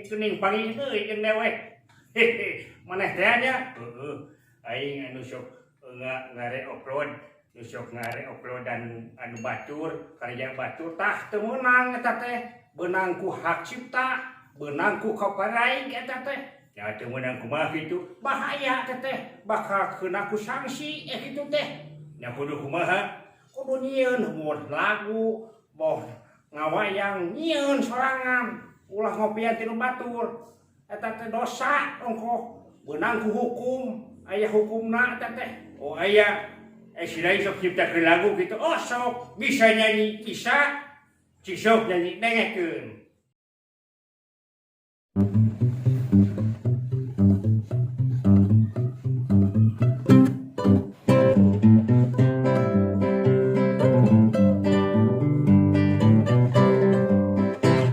Kuning pagi itu jeung dewe. Maneh teh nya? Aing anu sok ngare upload, nu sok ngare upload dan anu batur, karya batur tah teu meunang eta teh. Beunang ku hak cipta, beunang ku copyright eta teh. Ya teu meunang kumaha kitu, bahaya teh. Bakal keuna ku sanksi kitu teh. Nya kudu kumaha? Kudu nyieun mun lagu, boh ngawayang nyieun sorangan. Ulah ngopian tinu batur eta teh dosa ongkoh beunang ku hukum aya hukumna eta teh oh aya lain sok ciptakeun lagu kitu oh sok bisa nyanyi bisa cik sok nyanyi dengekeun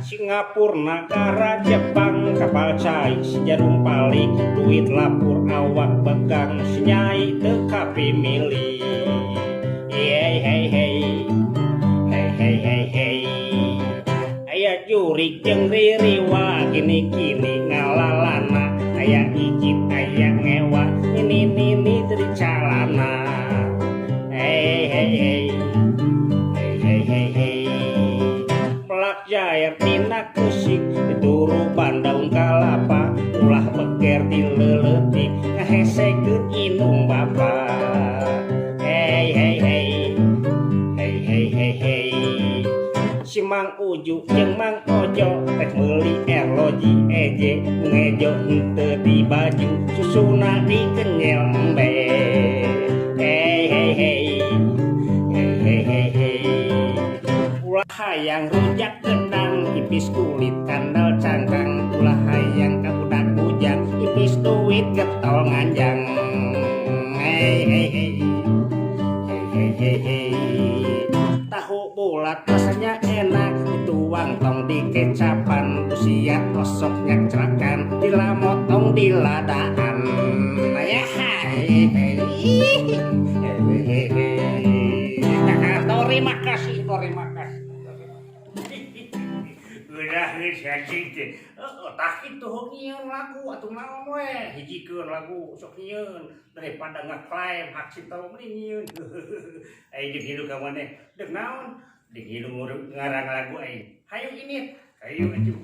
Singapura negara Jepang kapal cai sejarum pali duit lapur awak pegang senyai teu kapimili hey hey hey hey hey hey hey aya jurik jeung ririwa kini-kini ngalalana aya ijit aya ngewa ini teu calana hey hey hey hey hey hey pelak jair tina kusik diturupan daun kalapa ulah beker dileletik ngahesekeun inung bapa hey hey hey hey hey hey hey si Mang Uju jeung Mang Ojo rek meuli erloji eje ngejo henteu di baju susuna dikenyel embe hey hey hey hey hey hey hey ulah hayang rujak gedang ipis kulit kandal cangkang ulah hayang kabudak bujang ipis duit getol nganjang hey hey hey hey hey hey tahu bulat rasanya enak dituang tong di kecapan usia kosoknya cerakan dilamotong di ladaan ya hey hey terima kasih udah jadi tah kitu nyieun lagu atuh naon we hijikeun lagu sok nyieun daripada ngeklaim hak cipta mending nyieun ai jeung hidup ka maneh deuk naon deuk hidup ngarang lagu ai hayu ini hayu atuh